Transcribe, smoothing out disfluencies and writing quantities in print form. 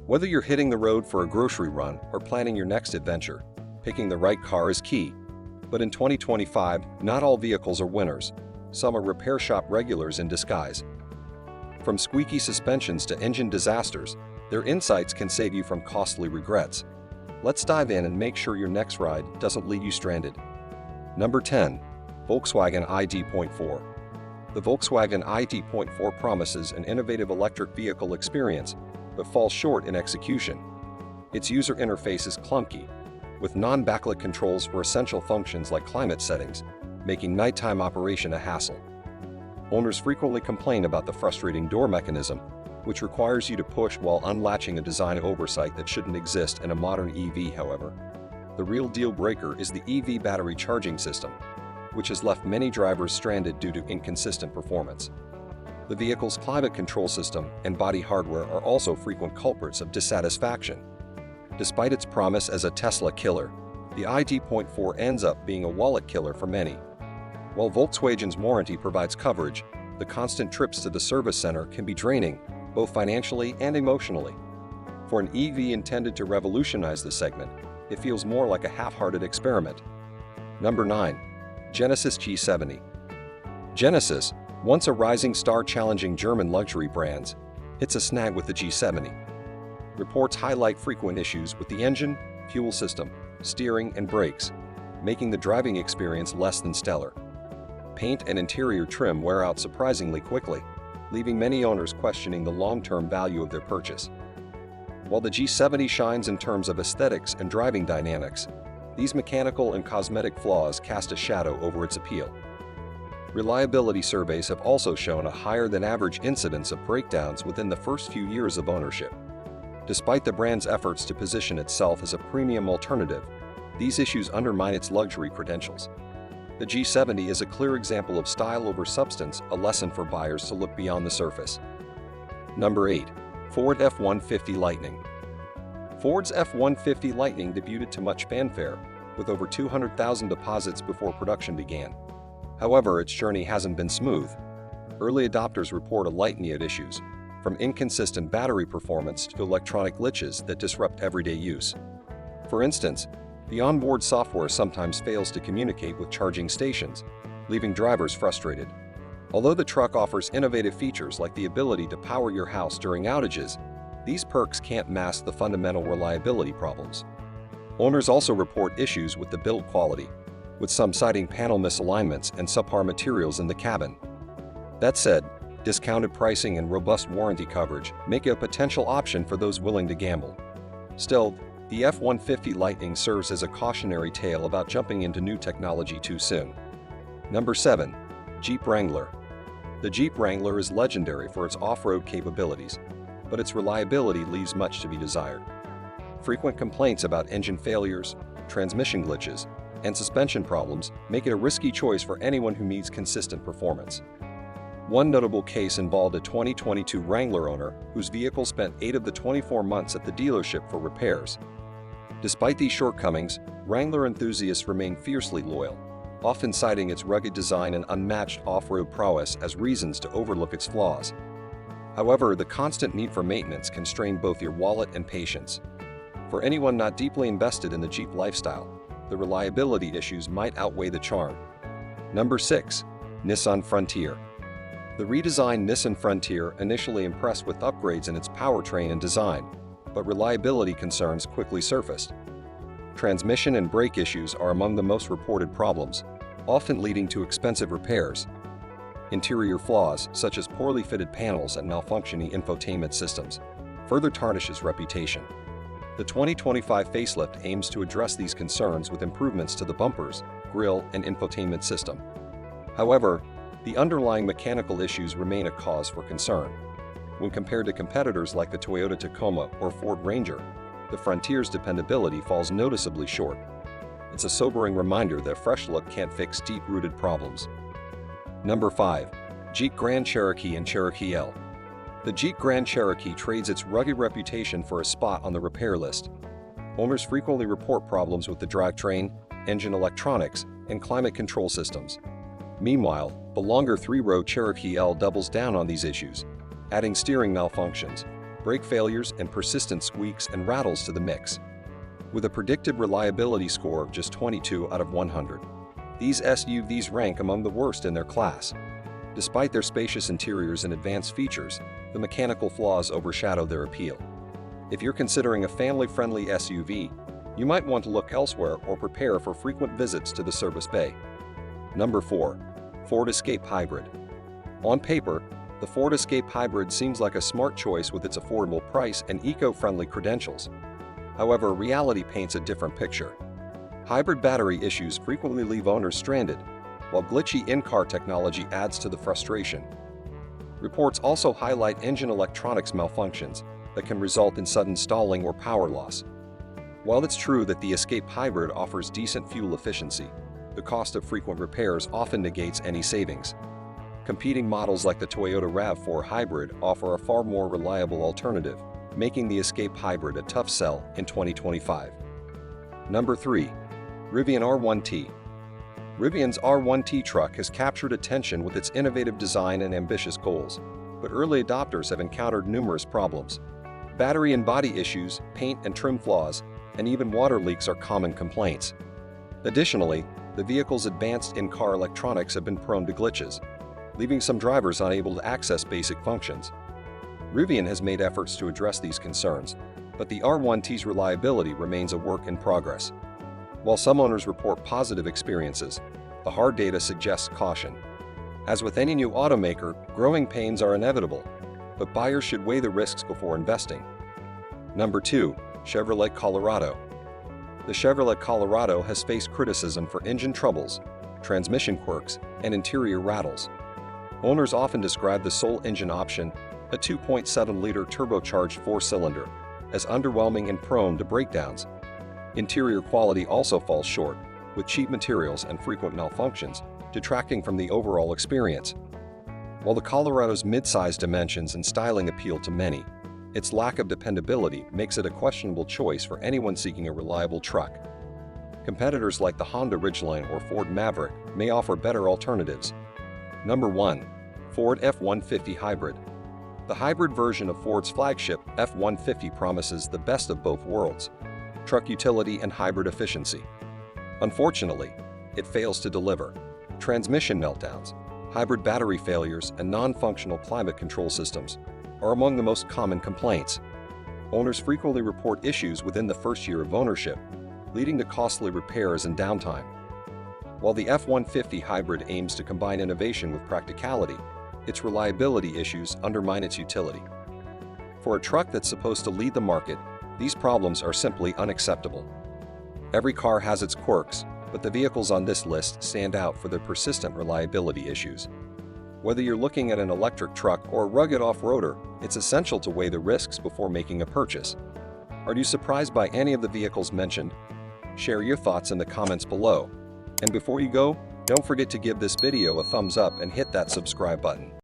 Whether you're hitting the road for a grocery run or planning your next adventure, picking the right car is key. But in 2025, not all vehicles are winners. Some are repair shop regulars in disguise. From squeaky suspensions to engine disasters, their insights can save you from costly regrets. Let's dive in and make sure your next ride doesn't leave you stranded. Number 10. Volkswagen ID.4. The Volkswagen ID.4 promises an innovative electric vehicle experience, but falls short in execution. Its user interface is clunky, with non-backlit controls for essential functions like climate settings, making nighttime operation a hassle. Owners frequently complain about the frustrating door mechanism, which requires you to push while unlatching, a design oversight that shouldn't exist in a modern EV, however. The real deal breaker is the EV battery charging system, which has left many drivers stranded due to inconsistent performance. The vehicle's climate control system and body hardware are also frequent culprits of dissatisfaction. Despite its promise as a Tesla killer, the ID.4 ends up being a wallet killer for many. While Volkswagen's warranty provides coverage, the constant trips to the service center can be draining, both financially and emotionally. For an EV intended to revolutionize the segment, it feels more like a half-hearted experiment. Number 9. Genesis G70. Genesis, once a rising star challenging German luxury brands, hits a snag with the G70. Reports highlight frequent issues with the engine, fuel system, steering, and brakes, making the driving experience less than stellar. Paint and interior trim wear out surprisingly quickly, leaving many owners questioning the long-term value of their purchase. While the G70 shines in terms of aesthetics and driving dynamics, these mechanical and cosmetic flaws cast a shadow over its appeal. Reliability surveys have also shown a higher-than-average incidence of breakdowns within the first few years of ownership. Despite the brand's efforts to position itself as a premium alternative, these issues undermine its luxury credentials. The G70 is a clear example of style over substance, a lesson for buyers to look beyond the surface. Number 8. Ford F-150 Lightning. Ford's F-150 Lightning debuted to much fanfare, with over 200,000 deposits before production began. However, its journey hasn't been smooth. Early adopters report a litany of issues, from inconsistent battery performance to electronic glitches that disrupt everyday use. For instance, the onboard software sometimes fails to communicate with charging stations, leaving drivers frustrated. Although the truck offers innovative features like the ability to power your house during outages, these perks can't mask the fundamental reliability problems. Owners also report issues with the build quality, with some citing panel misalignments and subpar materials in the cabin. That said, discounted pricing and robust warranty coverage make it a potential option for those willing to gamble. Still, the F-150 Lightning serves as a cautionary tale about jumping into new technology too soon. Number 7. Jeep Wrangler. The Jeep Wrangler is legendary for its off-road capabilities, but its reliability leaves much to be desired. Frequent complaints about engine failures, transmission glitches, and suspension problems make it a risky choice for anyone who needs consistent performance. One notable case involved a 2022 Wrangler owner whose vehicle spent 8 of the 24 months at the dealership for repairs. Despite these shortcomings, Wrangler enthusiasts remain fiercely loyal, often citing its rugged design and unmatched off-road prowess as reasons to overlook its flaws. However, the constant need for maintenance can strain both your wallet and patience. For anyone not deeply invested in the Jeep lifestyle, the reliability issues might outweigh the charm. Number 6. Nissan Frontier. The redesigned Nissan Frontier initially impressed with upgrades in its powertrain and design, but reliability concerns quickly surfaced. Transmission and brake issues are among the most reported problems, often leading to expensive repairs. Interior flaws, such as poorly fitted panels and malfunctioning infotainment systems, further tarnishes reputation. The 2025 facelift aims to address these concerns with improvements to the bumpers, grille, and infotainment system. However, the underlying mechanical issues remain a cause for concern. When compared to competitors like the Toyota Tacoma or Ford Ranger, the Frontier's dependability falls noticeably short. It's a sobering reminder that a fresh look can't fix deep-rooted problems. Number 5. Jeep Grand Cherokee and Cherokee L. The Jeep Grand Cherokee trades its rugged reputation for a spot on the repair list. Owners frequently report problems with the drivetrain, engine electronics, and climate control systems. Meanwhile, the longer 3-row Cherokee L doubles down on these issues, adding steering malfunctions, brake failures, and persistent squeaks and rattles to the mix. With a predicted reliability score of just 22 out of 100, these SUVs rank among the worst in their class. Despite their spacious interiors and advanced features, the mechanical flaws overshadow their appeal. If you're considering a family-friendly SUV, you might want to look elsewhere or prepare for frequent visits to the service bay. Number 4. Ford Escape Hybrid. On paper, the Ford Escape Hybrid seems like a smart choice with its affordable price and eco-friendly credentials. However, reality paints a different picture. Hybrid battery issues frequently leave owners stranded, while glitchy in-car technology adds to the frustration. Reports also highlight engine electronics malfunctions that can result in sudden stalling or power loss. While it's true that the Escape Hybrid offers decent fuel efficiency, the cost of frequent repairs often negates any savings. Competing models like the Toyota RAV4 Hybrid offer a far more reliable alternative, making the Escape Hybrid a tough sell in 2025. Number 3. Rivian R1T. Rivian's R1T truck has captured attention with its innovative design and ambitious goals, but early adopters have encountered numerous problems. Battery and body issues, paint and trim flaws, and even water leaks are common complaints. Additionally, the vehicle's advanced in-car electronics have been prone to glitches, leaving some drivers unable to access basic functions. Rivian has made efforts to address these concerns, but the R1T's reliability remains a work in progress. While some owners report positive experiences, the hard data suggests caution. As with any new automaker, growing pains are inevitable, but buyers should weigh the risks before investing. Number 2. Chevrolet Colorado. The Chevrolet Colorado has faced criticism for engine troubles, transmission quirks, and interior rattles. Owners often describe the sole engine option, a 2.7-liter turbocharged four-cylinder, as underwhelming and prone to breakdowns. Interior quality also falls short, with cheap materials and frequent malfunctions detracting from the overall experience. While the Colorado's mid-size dimensions and styling appeal to many, its lack of dependability makes it a questionable choice for anyone seeking a reliable truck. Competitors like the Honda Ridgeline or Ford Maverick may offer better alternatives. Number 1. Ford F-150 Hybrid. The hybrid version of Ford's flagship F-150 promises the best of both worlds: truck utility and hybrid efficiency. Unfortunately, it fails to deliver. Transmission meltdowns, hybrid battery failures, and non-functional climate control systems are among the most common complaints. Owners frequently report issues within the first year of ownership, leading to costly repairs and downtime. While the F-150 Hybrid aims to combine innovation with practicality, its reliability issues undermine its utility. For a truck that's supposed to lead the market, these problems are simply unacceptable. Every car has its quirks, but the vehicles on this list stand out for their persistent reliability issues. Whether you're looking at an electric truck or a rugged off-roader, it's essential to weigh the risks before making a purchase. Are you surprised by any of the vehicles mentioned? Share your thoughts in the comments below. And before you go, don't forget to give this video a thumbs up and hit that subscribe button.